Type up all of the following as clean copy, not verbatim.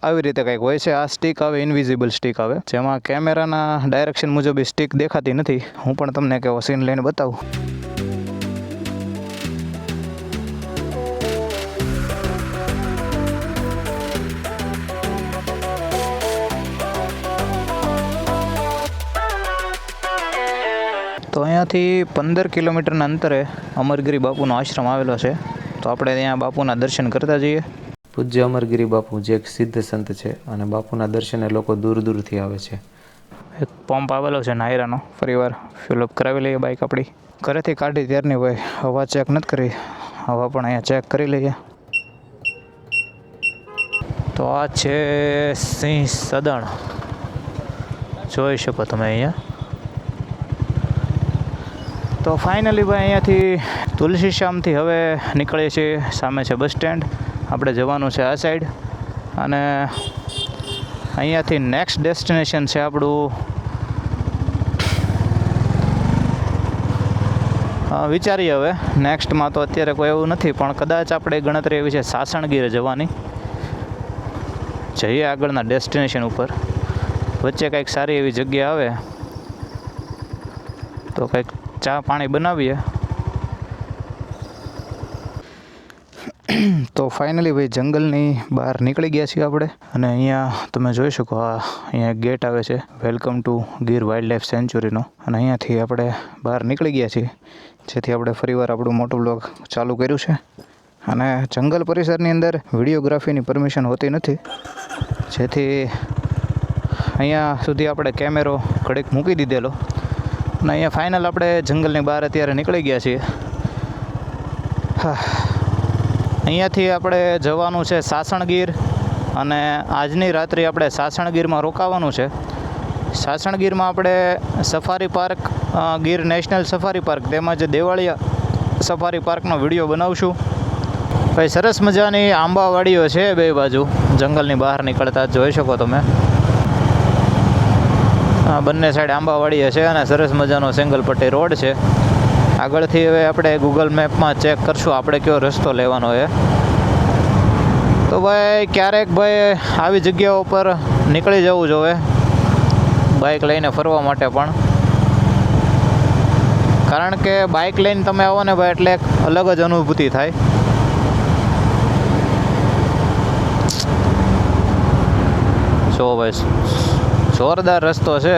આવી રીતે કંઈક હોય છે. આ સ્ટિક આવે, ઇનવિઝિબલ સ્ટિક આવે, જેમાં કેમેરાના ડાયરેક્શન મુજબ એ સ્ટિક દેખાતી નથી. હું પણ તમને એક એવો સીન લઈને બતાવું. તો અહીંયાથી 15 કિલોમીટરના અંતરે અમરગીરી બાપુનો આશ્રમ આવેલો છે. તો આપણે ત્યાં બાપુના દર્શન કરતા જઈએ. પૂજ્ય અમરગીરી બાપુ જે એક સિદ્ધ સંત છે અને બાપુના દર્શને લોકો દૂર દૂરથી આવે છે. એક પંપ આવેલો છે નાયરાનો, ફરીવાર ફિલઅપ કરાવી લઈએ બાઇક આપણી. ઘરેથી કાઢી ત્યારની હોય, હવા ચેક નથી કરી, હવા પણ અહીંયા ચેક કરી લઈએ. તો આ છે સિંહ સદન, જોઈ શકો તમે અહીંયા. તો ફાઇનલી ભાઈ અહીંયાથી તુલસી શ્યામથી હવે નીકળીએ છીએ. સામે છે બસ સ્ટેન્ડ, આપણે જવાનું છે આ સાઈડ. અને અહીંયાથી નેક્સ્ટ ડેસ્ટિનેશન છે આપણું, વિચારીએ હવે નેક્સ્ટમાં. તો અત્યારે કોઈ એવું નથી, પણ કદાચ આપણે ગણતરી એવી છે સાસણગીર જવાની. જઈએ આગળના ડેસ્ટિનેશન ઉપર. વચ્ચે કંઈક સારી એવી જગ્યા આવે તો કંઈક ચા પાણી બનાવીએ. તો ફાઇનલી ભાઈ જંગલની બહાર નીકળી ગયા છીએ આપણે. અને અહીંયા તમે જોઈ શકો, અહીંયા એક ગેટ આવે છે, welcome to Gir wildlife સેન્ચ્યુરીનો. અને અહીંયાથી આપણે બહાર નીકળી ગયા છીએ, જેથી આપણે ફરીવાર આપણું મોટું બ્લોગ ચાલુ કર્યું છે. અને જંગલ પરિસરની અંદર વિડીયોગ્રાફીની પરમિશન હોતી નથી, જેથી અહીંયા સુધી આપણે કેમેરો ઘડીક મૂકી દીધેલો. અને અહીંયા ફાઇનલ આપણે જંગલની બહાર અત્યારે નીકળી ગયા છીએ. અહીંયાથી આપણે જવાનું છે સાસણગીર. અને આજની રાત્રિ આપણે સાસણગીરમાં રોકાવાનું છે. સાસણગીરમાં આપણે safari park, Gir national safari park તેમજ દેવાળિયા સફારી પાર્કનો વિડીયો બનાવશું. ભાઈ સરસ મજાની આંબાવાડીઓ છે બે બાજુ જંગલની બહાર નીકળતા, જોઈ શકો તમે. બંને સાઈડ આંબાવાડી છે અને સરસ મજાનો સેંગલપટ્ટી રોડ છે. આગળથી હવે આપણે ગૂગલ મેપમાં ચેક કરશું આપણે કયો રસ્તો લેવાનો છે. તો ભાઈ ક્યારેક ભાઈ આવી જગ્યાઓ પર નીકળી જવું જોઈએ બાઇક લઈને ફરવા માટે પણ. કારણ કે બાઇક લઈને તમે આવો ને ભાઈ એટલે એક અલગ જ અનુભૂતિ થાય. જો ભાઈ જોરદાર રસ્તો છે,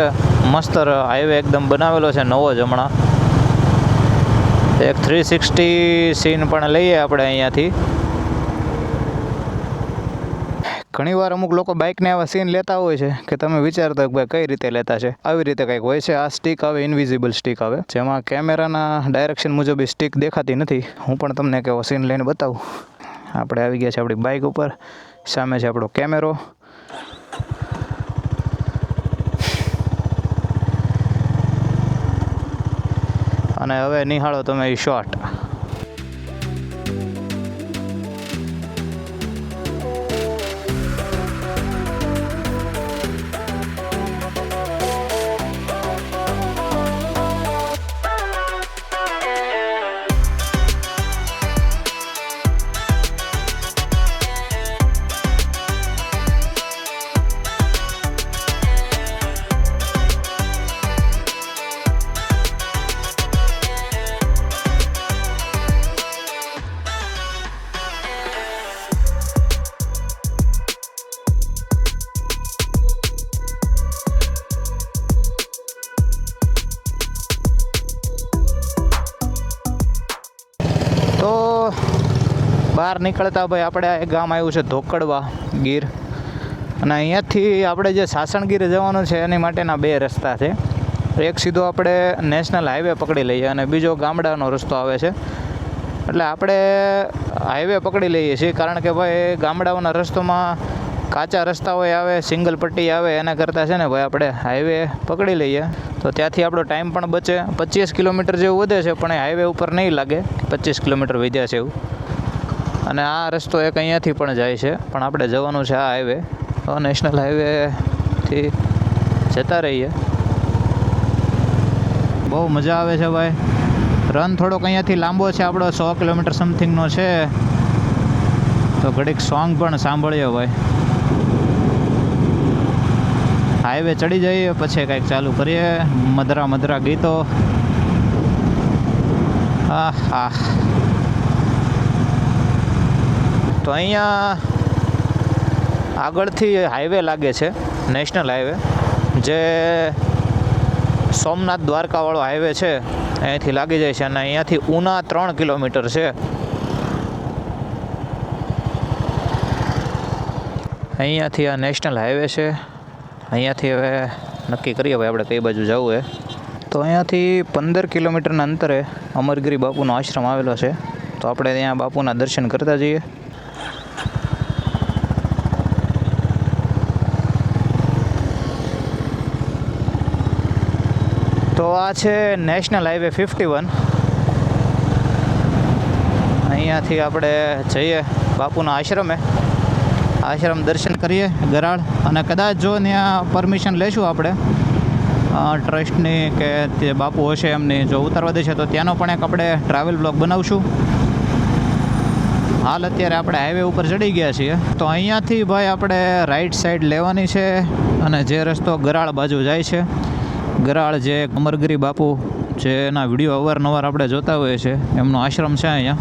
મસ્ત હાઈવે એકદમ બનાવેલો છે નવો જ હમણાં. એક 360 સીન પણ લઈએ આપણે અહીંયાથી. ઘણીવાર અમુક લોકો બાઇકને આવા સીન લેતા હોય છે કે તમે વિચારતા કે ભાઈ કઈ રીતે લેતા છે. આવી રીતે કંઈક હોય છે. આ સ્ટિક આવે, ઇનવિઝિબલ સ્ટિક આવે, જેમાં કેમેરાના ડાયરેક્શન મુજબ એ સ્ટિક દેખાતી નથી. હું પણ તમને એક એવો સીન લઈને બતાવું. આપણે આવી ગયા છે આપણી બાઇક ઉપર, સામે છે આપણો કેમેરો. અને હવે નિહાળો તમે એ શોટ. તો બહાર નીકળતા ભાઈ આપણે એક ગામ આવ્યું છે ધોકડવા ગીર. અને અહીંયાથી આપણે જે સાસણગીર જવાનું છે એની માટેના બે રસ્તા છે. એક સીધો આપણે નેશનલ હાઈવે પકડી લઈએ અને બીજો ગામડાનો રસ્તો આવે છે. એટલે આપણે હાઈવે પકડી લઈએ છીએ, કારણ કે ભાઈ ગામડાઓના રસ્તામાં કાચા રસ્તાઓ આવે, સિંગલ પટ્ટી આવે, એના કરતાં છે ને ભાઈ આપણે હાઈવે પકડી લઈએ તો ત્યાંથી આપણો ટાઈમ પણ બચે. 25 કિલોમીટર જેવું વધે છે, પણ એ હાઈવે ઉપર નહીં લાગે 25 કિલોમીટર વધ્યા છે એવું. અને આ રસ્તો એક અહીંયાથી પણ જાય છે, પણ આપણે જવાનું છે આ હાઈવે. નેશનલ હાઈવેથી જતા રહીએ. બહુ મજા આવે છે ભાઈ. રન થોડોક અહીંયાથી લાંબો છે, આપણો 100 કિલોમીટર સમથિંગનો છે, તો ઘડીક સોંગ પણ સાંભળ્યો ભાઈ. હાઈવે ચડી જઈએ પછી કંઈક ચાલુ કરીએ મધરા મધરા ગીતો. હા હા. તો અહીંયા આગળથી હાઈવે લાગે છે, નેશનલ હાઈવે, જે સોમનાથ દ્વારકાવાળો હાઈવે છે અહીંયાથી લાગી જાય છે. અને અહીંયાથી ઉના 3 કિલોમીટર છે. અહીંયાથી આ નેશનલ હાઈવે છે. અહીંયાથી હવે નક્કી કરીએ ભાઈ આપણે કઈ બાજુ જવું છે. તો અહીંયાથી 15 કિલોમીટરના અંતરે અમરગીરી બાપુનો આશ્રમ આવેલો છે. તો આપણે ત્યાં બાપુના દર્શન કરતા જઈએ. તો આ છે નેશનલ હાઈવે 51. અહીંયાથી આપણે જઈએ બાપુના આશ્રમે. આશ્રમ દર્શન કરીએ ગરાળ. અને કદાચ જો ત્યાં પરમિશન લેશું આપણે ટ્રસ્ટની કે તે બાપુ હશે એમની, જો ઉતારવા દેશે તો ત્યાંનો પણ એક આપણે ટ્રાવેલ બ્લોગ બનાવશું. હાલ અત્યારે આપણે હાઈવે ઉપર ચડી ગયા છીએ. તો અહીંયાથી ભાઈ આપણે રાઈટ સાઈડ લેવાની છે અને જે રસ્તો ગરાળ બાજુ જાય છે, ગરાળ જે અમરગીરી બાપુ જેના વિડીયો અવારનવાર આપણે જોતા હોઈએ છીએ, એમનો આશ્રમ છે અહીંયા.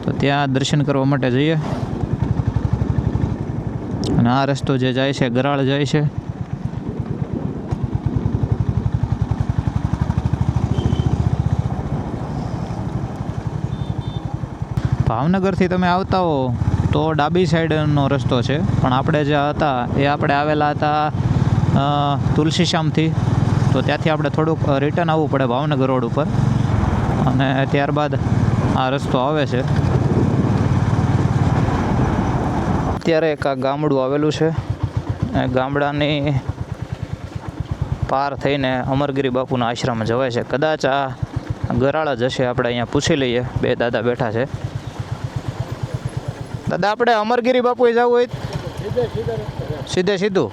તો ત્યાં દર્શન કરવા માટે જઈએ. અને આ રસ્તો જે જાય છે ગરાળ જાય છે. ભાવનગરથી તમે આવતા હો તો ડાબી સાઈડનો રસ્તો છે, પણ આપણે જે હતા એ આપણે આવેલા હતા તુલસીશ્યામથી. તો ત્યાંથી આપણે થોડુંક રિટર્ન આવવું પડે ભાવનગર રોડ ઉપર, અને ત્યારબાદ આ રસ્તો આવે છે. અત્યારે એક આ ગામડું આવેલું છે. એ ગામડાની પાર થઈને અમરગીરી બાપુના આશ્રમ જવાય છે. કદાચ આ ગરાળ જ હશે, આપણે અહીંયા પૂછી લઈએ. બે દાદા બેઠા છે. દાદા, આપણે અમરગીરી બાપુએ જવું હોય સીધે સીધું?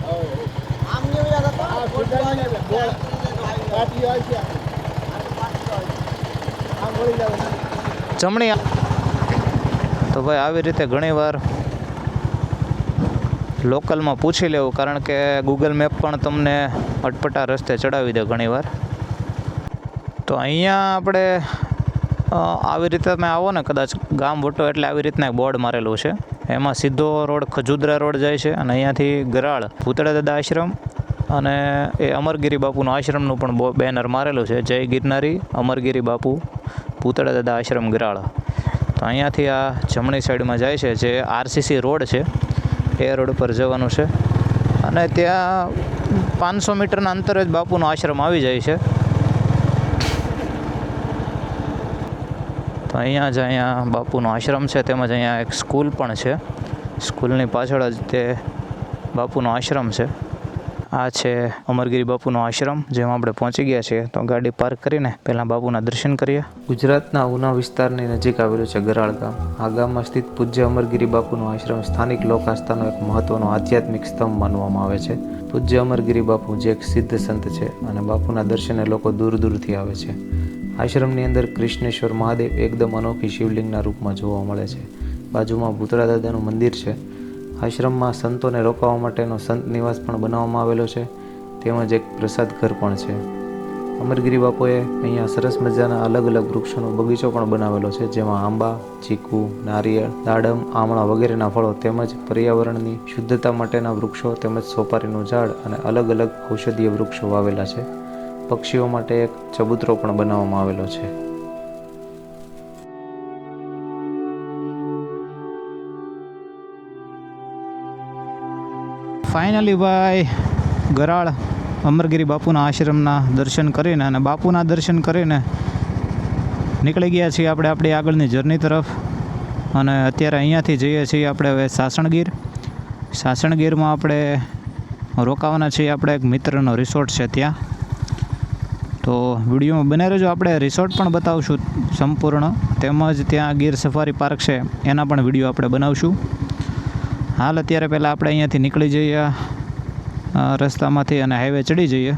જમણી. તો ભાઈ આવી રીતે ઘણીવાર લોકલમાં પૂછી લેવું, કારણ કે ગૂગલ મેપ પણ તમને અટપટા રસ્તે ચડાવી દે ઘણીવાર. તો અહીંયા આપણે આવી રીતે તમે આવો ને, કદાચ ગામ વટો એટલે આવી રીતના એક બોર્ડ મારેલું છે. એમાં સીધો રોડ ખજુદરા રોડ જાય છે અને અહીંયાથી ગરાળ ભૂતળા દાદા આશ્રમ અને એ અમરગીરી બાપુનું આશ્રમનું પણ બેનર મારેલું છે, જય ગિરનારી અમરગીરી બાપુ ભૂતળા દાદા આશ્રમ ગરાળ. તો અહીંયાથી આ જમણી સાઈડમાં જાય છે, જે આરસીસી રોડ છે એ રોડ પર જવાનું છે. અને ત્યાં 500 મીટરના અંતરે જ બાપુનો આશ્રમ આવી જાય છે. તો અહીંયા બાપુનો આશ્રમ છે, તેમજ અહીંયા એક સ્કૂલ પણ છે. સ્કૂલની પાછળ જ તે બાપુનો આશ્રમ છે. આ છે અમરગીરી બાપુનો આશ્રમ, જેમાં આપણે પહોંચી ગયા છીએ. તો ગાડી પાર્ક કરીને પહેલાં બાપુના દર્શન કરીએ. ગુજરાતના ઉના વિસ્તારની નજીક આવેલું છે ગરાળ ગામ. આ ગામમાં સ્થિત પૂજ્ય અમરગીરી બાપુનો આશ્રમ સ્થાનિક લોક આસ્થાનો એક મહત્વનો આધ્યાત્મિક સ્તંભ માનવામાં આવે છે. પૂજ્ય અમરગીરી બાપુ જે એક સિદ્ધ સંત છે અને બાપુના દર્શને લોકો દૂર દૂરથી આવે છે. આશ્રમની અંદર કૃષ્ણેશ્વર મહાદેવ એકદમ અનોખી શિવલિંગના રૂપમાં જોવા મળે છે. બાજુમાં ભૂતળા દાદાનું મંદિર છે. આશ્રમમાં સંતોને રોકાવા માટેનો સંત નિવાસ પણ બનાવવામાં આવેલો છે, તેમજ એક પ્રસાદ ઘર પણ છે. અમરગીરી બાપુએ અહીંયા સરસ મજાના અલગ અલગ વૃક્ષોનો બગીચો પણ બનાવેલો છે, જેમાં આંબા, ચીકુ, નારિયેળ, દાડમ, આમળા વગેરેના ફળો તેમજ પર્યાવરણની શુદ્ધતા માટેના વૃક્ષો તેમજ સોપારીનું ઝાડ અને અલગ અલગ ઔષધીય વૃક્ષો વાવેલા છે. પક્ષીઓ માટે એક ચબૂતરો પણ બનાવવામાં આવેલો છે. ફાઇનલી ભાઈ ગરાળ અમરગીરી બાપુના આશ્રમના દર્શન કરીને અને બાપુના દર્શન કરીને નીકળી ગયા છીએ આપણે આપણી આગળની જર્ની તરફ. અને અત્યારે અહીંયાથી જઈએ છીએ આપણે હવે સાસણગીર. સાસણગીરમાં આપણે રોકાવાના છીએ. આપણે એક મિત્રનો રિસોર્ટ છે ત્યાં. તો વિડીયોમાં બને રહેજો. આપણે રિસોર્ટ પણ બતાવશું સંપૂર્ણ, તેમજ ત્યાં ગીર સફારી પાર્ક છે એના પણ વિડીયો આપણે બનાવશું. હાલ અત્યારે પહેલાં આપણે અહીંયાથી નીકળી જઈએ રસ્તામાંથી અને હાઈવે ચડી જઈએ.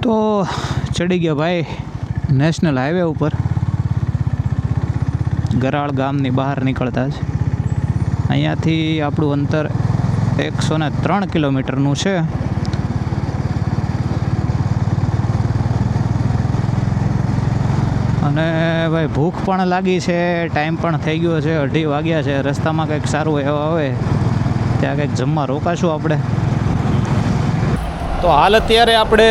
તો ચડી ગયા ભાઈ નેશનલ હાઈવે ઉપર. ગરાળ ગામની બહાર નીકળતા જ અહીંયાથી આપણું અંતર 103 કિલોમીટરનું છે. અને ભાઈ ભૂખ પણ લાગી છે, ટાઈમ પણ થઈ ગયો છે, 2:30 વાગ્યા છે. રસ્તામાં કંઈક સારું એવા આવે ત્યાં કંઈક જમવા રોકાશું આપણે. તો હાલ અત્યારે આપણે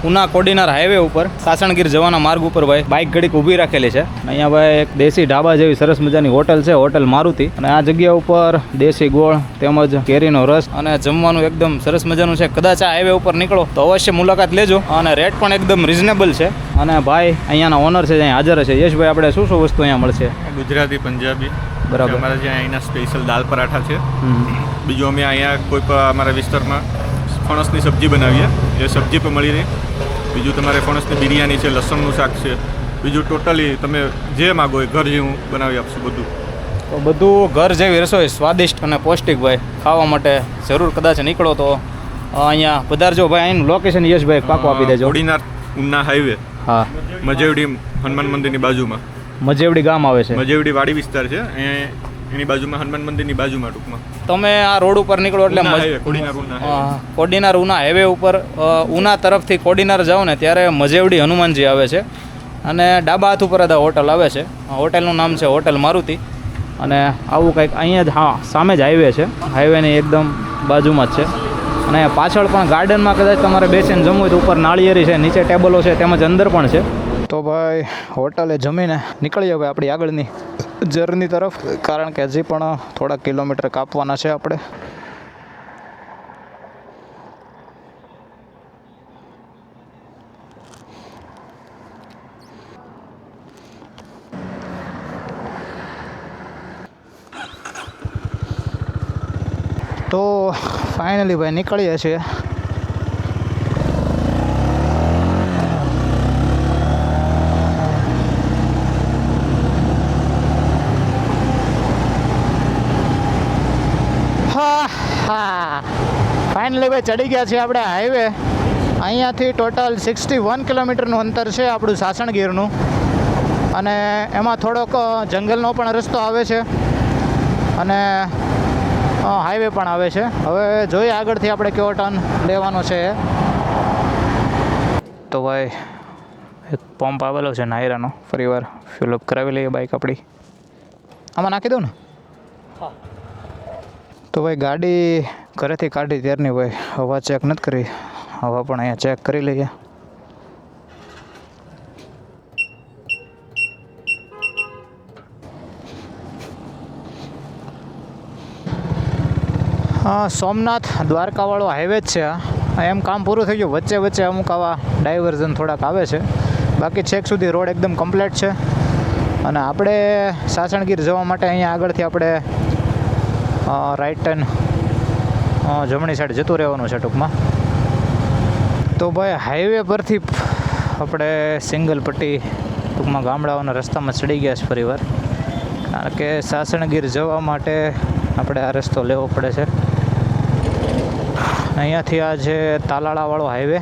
ઉના કોડીનાર હાઈવે ઉપર સાસણગીર જવાના માર્ગ ઉપર ભાઈ બાઇક ઘડીક ઊભી રાખેલી છે. અહીંયા ભાઈ એક દેશી ઢાબા જેવી સરસ મજાની હોટલ છે, હોટલ મારુતિ. અને આ જગ્યા ઉપર દેશી ગોળ તેમજ કેરીનો રસ અને જમવાનું એકદમ સરસ મજાનું છે. કદાચ આ હાઈવે ઉપર નીકળો તો અવશ્ય મુલાકાત લેજો. અને રેટ પણ એકદમ રિઝનેબલ છે. અને ભાઈ અહીંયાના ઓનર છે, અહીંયા હાજર છે. યશભાઈ, આપણે શું શું વસ્તુ અહીંયા મળશે? ગુજરાતી, પંજાબી. બરાબર. અમારા જ્યાં અહીંના સ્પેશિયલ દાલ પરાઠા છે. બીજું અમે અહીંયા કોઈ પણ અમારા વિસ્તારમાં ફણસની સબ્જી બનાવીએ, એ સબ્જી પણ મળી રહે. બીજું તમારે ફણસની બિરયાની છે, લસણનું શાક છે. બીજું ટોટલી તમે જે માગો એ ઘર જેવું બનાવી આપશું બધું. તો બધું ઘર જેવી રસોઈ, સ્વાદિષ્ટ અને પૌષ્ટિક ભાઈ. ખાવા માટે જરૂર કદાચ નીકળો તો અહીંયા પધારજો ભાઈ. અહીંનું લોકેશન યશભાઈ પાકો આપી દેજો. કોડીનાર ઉના હાઈવે, હા, મજેવડી હનુમાન મંદિરની બાજુમાં. મજેવડી ગામ આવે છે. મજેવડી વાડી વિસ્તાર છે, એની બાજુમાં હનુમાન મંદિરની બાજુમાં ટૂંકમાં. તમે આ રોડ ઉપર નીકળો એટલે કોડીનાર ઉના હાઈવે ઉપર ઉના તરફથી કોડીનાર જાઓ ને ત્યારે મજેવડી હનુમાનજી આવે છે. અને ડાબા હાથ ઉપર હોટલ આવે છે. હોટલનું નામ છે હોટલ મારુતિ. અને આવું કંઈક અહીંયા જ, હા, સામે જ હાઈવે છે. હાઈવેની એકદમ બાજુમાં જ છે. અને પાછળ પણ ગાર્ડનમાં કદાચ તમારે બેસીને જમવું હોય તો ઉપર નાળિયેરી છે, નીચે ટેબલો છે, તેમજ અંદર પણ છે. તો ભાઈ હોટલે જમીને નીકળીએ ભાઈ આપણી આગળની જર્ની તરફ, કારણ કે હજી પણ થોડા કિલોમીટર કાપવાના છે આપણે. તો ફાઇનલી ભાઈ નીકળીએ છીએ. ફાઇનલી ભાઈ ચડી ગયા છીએ આપણે હાઈવે. અહીંયાથી ટોટલ 61 કિલોમીટરનું અંતર છે આપણું સાસણગીરનું. અને એમાં થોડોક જંગલનો પણ રસ્તો આવે છે અને હાઈવે પણ આવે છે. હવે જોઈએ આગળથી આપણે કેવો ટર્ન લેવાનો છે. તો ભાઈ એક પંપ આવેલો છે નાયરાનો, ફરીવાર ફ્યુલ અપ કરાવી લઈએ બાઇક આપણી. આમાં નાખી દઉં ને? તો ભાઈ ગાડી ઘરેથી કાઢી ત્યારની ભાઈ હવા ચેક નથી કરી. હવા પણ અહીંયા ચેક કરી લઈએ. હા, સોમનાથ દ્વારકાવાળો હાઈવે જ છે આ. એમ કામ પૂરું થઈ ગયું. વચ્ચે વચ્ચે અમુક આવા ડાયવર્ઝન થોડાક આવે છે, બાકી છેક સુધી રોડ એકદમ કમ્પ્લીટ છે. અને આપણે સાસણગીર જવા માટે અહીંયા આગળથી આપણે રાઈટ ટર્ન જમણી સાઈડ જતું રહેવાનું છે ટૂંકમાં. તો ભાઈ હાઈવે પરથી આપણે સિંગલ પટ્ટી ટૂંકમાં ગામડાઓના રસ્તામાં ચડી ગયા છે ફરીવાર, કારણ કે સાસણગીર જવા માટે આપણે આ રસ્તો લેવો પડે છે. અહીંયાથી આ છે તાલાળાવાળો હાઈવે.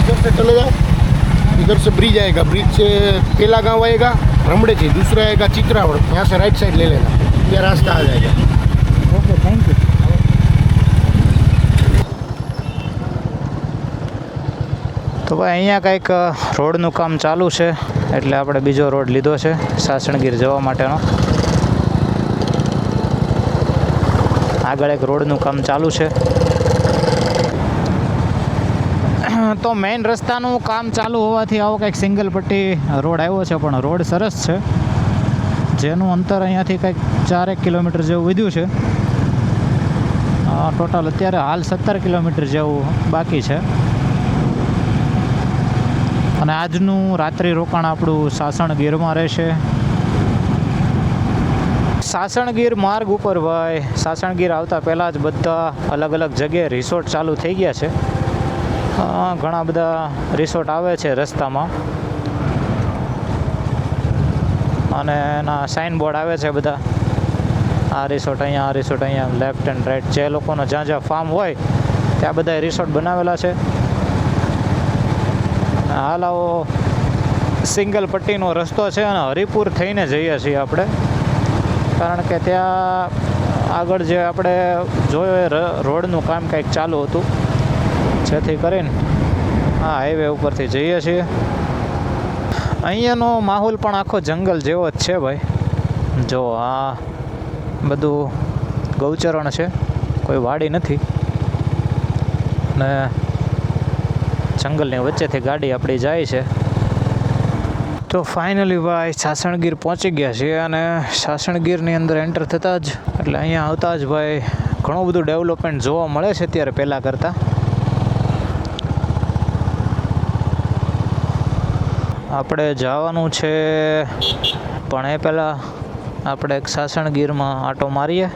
इधर से चले जाओ, इधर से ब्रिज आएगा, ब्रिज से पहला गांव आएगा रमड़े थी, दूसरा आएगा चित्रावड़. यहाँ से राइट साइड ले लेना, ये रास्ता आ जाएगा. Okay, thank you. તો ભાઈ અહીંયા કંઈક રોડનું કામ ચાલુ છે, એટલે આપણે બીજો રોડ લીધો છે સાસણગીર જવા માટેનો. આગળ એક રોડનું કામ ચાલુ છે. તો મેઇન રસ્તાનું કામ ચાલુ હોવાથી આવો કંઈક સિંગલ પટ્ટી રોડ આવ્યો છે, પણ રોડ સરસ છે, જેનું અંતર અહીંયાથી કંઈક 4 કિલોમીટર જેવું વધ્યું છે. ટોટલ અત્યારે હાલ 17 કિલોમીટર જેવું બાકી છે. અને આજનું રાત્રિ રોકાણ આપણું સાસણગીરમાં રહેશે. સાસણગીર માર્ગ ઉપર ભાઈ સાસણગીર આવતા પહેલાં જ બધા અલગ અલગ જગ્યાએ રિસોર્ટ ચાલુ થઈ ગયા છે. ઘણા બધા રિસોર્ટ આવે છે રસ્તામાં, અને એના સાઇન બોર્ડ આવે છે બધા. આ રિસોર્ટ અહીંયા, આ રિસોર્ટ અહીંયા, લેફ્ટ એન્ડ રાઈટ. જે લોકોનો જ્યાં જ્યાં ફાર્મ હોય ત્યાં બધા રિસોર્ટ બનાવેલા છે. હાલ આવો સિંગલ પટ્ટીનો રસ્તો છે અને હરિપુર થઈને જઈએ છીએ આપણે, કારણ કે ત્યાં આગળ જે આપણે જોયો એ રોડનું કામ કંઈક ચાલુ હતું, જેથી કરીને આ હાઈવે ઉપરથી જઈએ છીએ. અહીંયાનો માહોલ પણ આખો જંગલ જેવો જ છે ભાઈ. જો આ બધું ગૌચરણ છે, કોઈ વાડી નથી, ને જંગલની વચ્ચેથી ગાડી આપણી જાય છે. તો ફાઇનલી ભાઈ સાસણગીર પહોંચી ગયા છીએ, અને સાસણગીરની અંદર એન્ટર થતાં જ એટલે અહીંયા આવતા જ ભાઈ ઘણું બધું ડેવલપમેન્ટ જોવા મળે છે અત્યારે પહેલાં કરતાં. આપણે જવાનું છે, પણ એ પહેલાં આપણે એક સાસણગીરમાં આંટો મારીએ.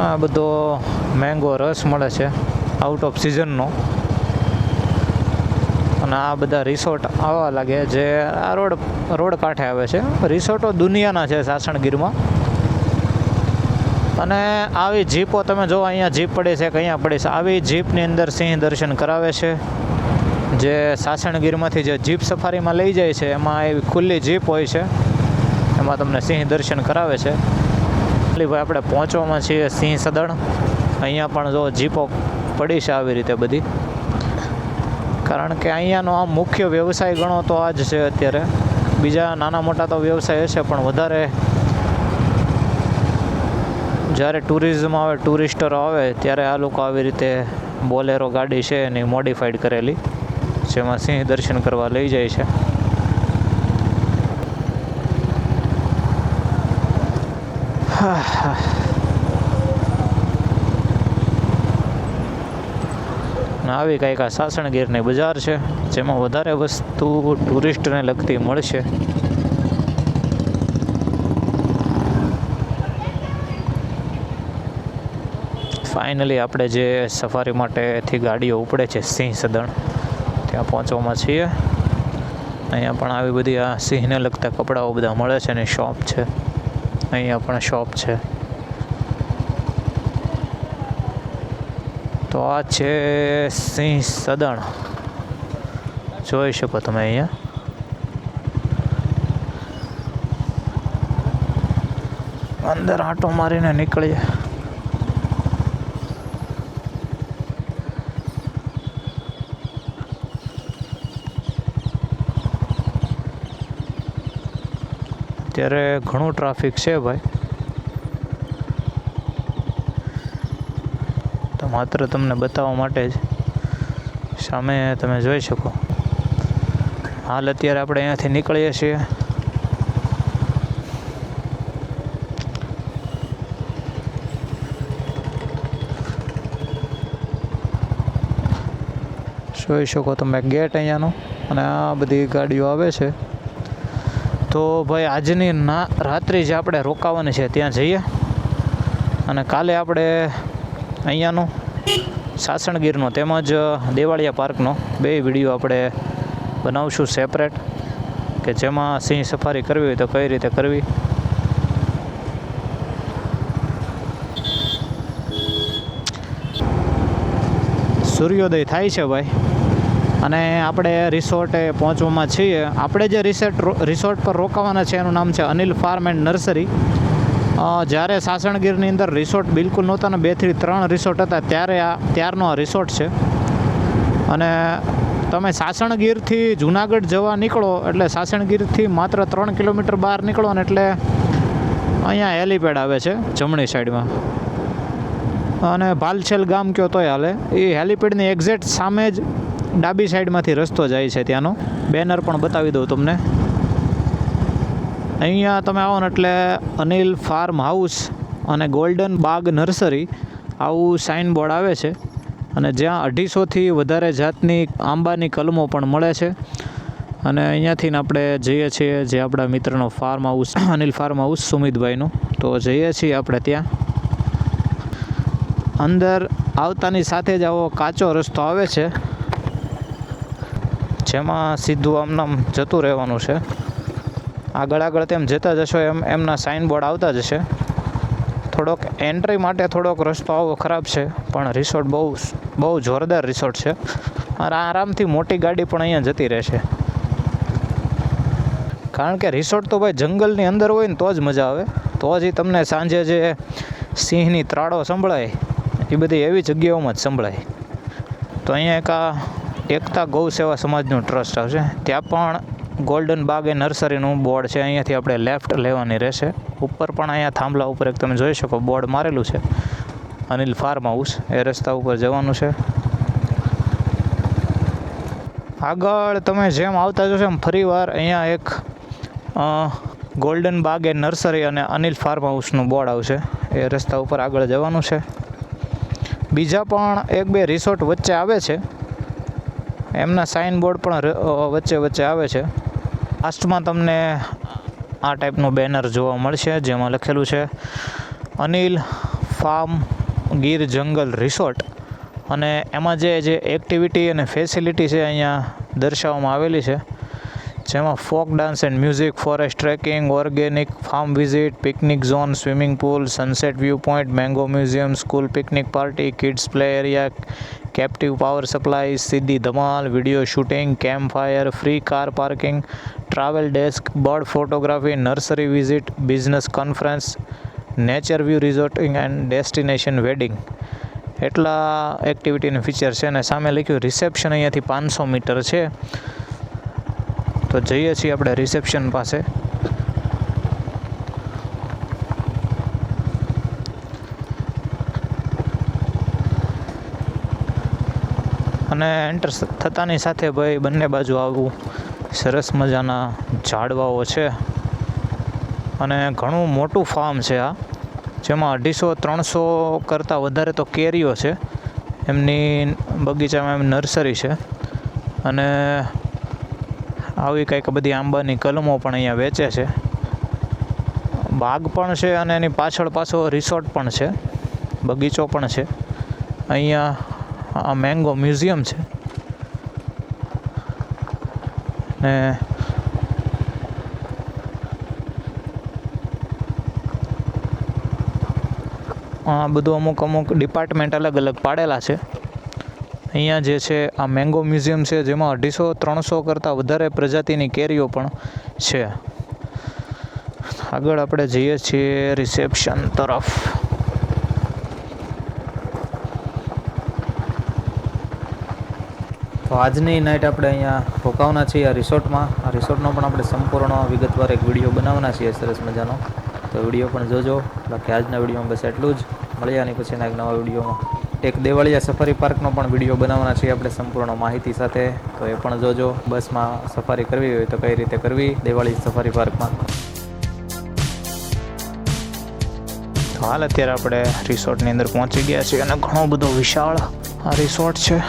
આ બધો મેંગો રસ મળે છે આઉટ ઓફ સિઝનનો, અને આ બધા રિસોર્ટ આવવા લાગે જે આ રોડ કાંઠે આવે છે. રિસોર્ટો દુનિયાના છે સાસણગીરમાં. અને આવી જીપો તમે જો અહીંયા જીપ પડી છે કે અહીંયા પડી છે, આવી જીપની અંદર સિંહ દર્શન કરાવે છે. જે સાસણગીરમાંથી જે જીપ સફારીમાં લઈ જાય છે એમાં એવી ખુલ્લી જીપ હોય છે, એમાં તમને સિંહ દર્શન કરાવે છે. ભાઈ આપણે પહોંચવામાં છીએ સિંહ સદન. અહીંયા પણ જો જીપો પડી છે આવી રીતે બધી, કારણ કે અહીંયાનો આ મુખ્ય વ્યવસાય ગણો તો આ જ છે અત્યારે. બીજા નાના મોટા તો વ્યવસાય હશે, પણ વધારે જ્યારે ટુરિઝમ આવે, ટુરિસ્ટરો આવે, ત્યારે આ લોકો આવી રીતે બોલેરો ગાડી છે એની મોડિફાઈડ કરેલી, જેમાં સિંહ દર્શન કરવા લઈ જાય છે. આવી કંઈક આ સાસણગીરની બજાર છે, જેમાં વધારે વસ્તુ ટુરિસ્ટને લગતી મળશે. ફાઇનલી આપણે જે સફારી માટેથી ગાડીઓ ઉપડે છે સિંહ સદન, ત્યાં પહોંચવામાં છીએ. અહીંયા પણ આવી બધી આ સિંહને લગતા કપડાઓ બધા મળે છે, એની શોપ છે. અહીંયા પણ શોપ છે. તો આ છે સિંહ સદન, જોઈ શકો તમે અહીંયા. અંદર આંટો મારીને નીકળીએ. અત્યારે ઘણું ટ્રાફિક છે ભાઈ. તો માત્ર તમને બતાવવા માટે જ સામે તમે જોઈ શકો. હાલ અત્યારે આપણે અહીંયાથી નીકળીએ છીએ. જોઈ શકો તમે ગેટ અહીંયાનો, અને આ બધી ગાડીઓ આવે છે. તો ભાઈ આજની રાત્રિ જે આપણે રોકાવાની છે ત્યાં જઈએ, અને કાલે આપણે અહીંયાનો સાસણગીરનો તેમજ દેવાળિયા પાર્કનો 2 વિડીયો આપણે બનાવશું સેપરેટ, કે જેમાં સિંહ સફારી કરવી હોય તો કઈ રીતે કરવી. સૂર્યોદય થાય છે ભાઈ, અને આપણે રિસોર્ટે પહોંચવામાં છીએ. આપણે જે રિસોર્ટ પર રોકાવાના છે એનું નામ છે અનિલ ફાર્મ એન્ડ નર્સરી. જ્યારે સાસણગીરની અંદર રિસોર્ટ બિલકુલ નહોતા ને 2 થી 3 રિસોર્ટ હતા, ત્યારનો આ રિસોર્ટ છે. અને તમે સાસણગીરથી જુનાગઢ જવા નીકળો એટલે સાસણગીરથી માત્ર 3 કિલોમીટર બહાર નીકળો ને એટલે અહીંયા હેલીપેડ આવે છે જમણી સાઈડમાં, અને ભાલછેલ ગામ કયો તોય હાલે. એ હેલીપેડની એક્ઝેક્ટ સામે જ ડાબી સાઈડમાંથી રસ્તો જાય છે. ત્યાંનો બેનર પણ બતાવી દઉં તમને. અહીંયા તમે આવો ને એટલે અનિલ ફાર્મ હાઉસ અને ગોલ્ડન બાગ નર્સરી આવું સાઇન બોર્ડ આવે છે, અને જ્યાં 250થી વધારે જાતની આંબાની કલમો પણ મળે છે. અને અહીંયાથી આપણે જઈએ છીએ જે આપણા મિત્રનો farm house, Anil farm house સુમિતભાઈનું. તો જઈએ છીએ આપણે ત્યાં. અંદર આવતાની સાથે જ આવો કાચો રસ્તો આવે છે, જેમાં સીધું આમનામ જતું રહેવાનું છે. આગળ તેમ જતા જશો એમના સાઇનબોર્ડ આવતા જશે. થોડોક એન્ટ્રી માટે થોડોક રસ્તો આવો ખરાબ છે, પણ રિસોર્ટ બહુ જોરદાર રિસોર્ટ છે. અને આરામથી મોટી ગાડી પણ અહીંયા જતી રહેશે. કારણ કે રિસોર્ટ તો ભાઈ જંગલની અંદર હોય ને તો જ મજા આવે. તો જ તમને સાંજે જે સિંહની ત્રાળો સંભળાય એ બધી એવી જગ્યાઓમાં જ સંભળાય. તો અહીંયા એક આ એકતા ગૌ સેવા સમાજનું ટ્રસ્ટ આવશે. ત્યાં પણ ગોલ્ડન બાગ એ નર્સરીનું બોર્ડ છે. અહીંયાથી આપણે લેફ્ટ લેવાની રહેશે. ઉપર પણ અહીંયા થાંભલા ઉપર એક તમે જોઈ શકો બોર્ડ મારેલું છે, અનિલ ફાર્મ હાઉસ. એ રસ્તા ઉપર જવાનું છે. આગળ તમે જેમ આવતા જશો એમ ફરીવાર અહીંયા એક ગોલ્ડન બાગ એ નર્સરી અને અનિલ ફાર્મ હાઉસનું બોર્ડ આવશે. એ રસ્તા ઉપર આગળ જવાનું છે. બીજા પણ 1-2 રિસોર્ટ વચ્ચે આવે છે, એમના સાઇન બોર્ડ પણ વચ્ચે આવે છે. લાસ્ટમાં તમને આ ટાઈપનું બેનર જોવા મળશે, જેમાં લખેલું છે અનિલ ફાર્મ ગીર જંગલ રિસોર્ટ. અને એમાં જે એક્ટિવિટી અને ફેસિલિટી છે અહીંયા દર્શાવવામાં આવેલી છે, જેમાં folk dance and music, forest trekking, organic farm visit, picnic zone, swimming pool, sunset view point, mango museum, school picnic party, kids play area, captive power supply, સીધી ધમાલ, video shooting, camp fire, free car parking, travel desk, bird photography, nursery visit, business conference, nature view resorting and destination wedding. એટલા એક્ટિવિટીનું feature છે. અને સામે લખ્યું reception અહીંયાથી 500 metre છે. તો જઈએ છીએ આપણે રિસેપ્શન પાસે. અને એન્ટર થતાની સાથે ભાઈ બંને બાજુ આવું સરસ મજાના ઝાડવાઓ છે. અને ઘણું મોટું ફાર્મ છે આ, જેમાં 250-300 કરતાં વધારે તો કેરીઓ છે. એમની બગીચામાં નર્સરી છે. અને આવી કંઈક બધી આંબાની કલમો પણ અહીંયા વેચે છે. બાગ પણ છે અને એની પાછળ રિસોર્ટ પણ છે, બગીચો પણ છે. અહીંયા આ મેંગો મ્યુઝિયમ છે. ને આ બધું અમુક ડિપાર્ટમેન્ટ અલગ પાડેલા છે. અહીંયા જે છે આ મેંગો મ્યુઝિયમ છે, જેમાં 250-300 કરતાં વધારે પ્રજાતિની કેરીઓ પણ છે. આગળ આપણે જઈએ છીએ રિસેપ્શન તરફ. તો આજની નાઇટ આપણે અહીંયા રોકાવાના છીએ આ રિસોર્ટમાં. આ રિસોર્ટનો પણ આપણે સંપૂર્ણ વિગતવાર એક વિડીયો બનાવવાના છીએ સરસ મજાનો. તો વિડીયો પણ જોજો. બાકી આજના વિડીયોમાં બસ એટલું જ. મળીએ આની પછીના એક નવા વિડીયોમાં. એક દેવાળિયા સફારી પાર્કનો પણ વિડીયો બનાવવાના છીએ આપણે સંપૂર્ણ માહિતી સાથે. તો એ પણ જોજો. બસમાં સફારી કરવી હોય તો કઈ રીતે કરવી દેવાળી સફારી પાર્કમાં. તો હાલ અત્યારે આપણે રિસોર્ટની અંદર પહોંચી ગયા છીએ અને ઘણો બધો વિશાળ આ રિસોર્ટ છે.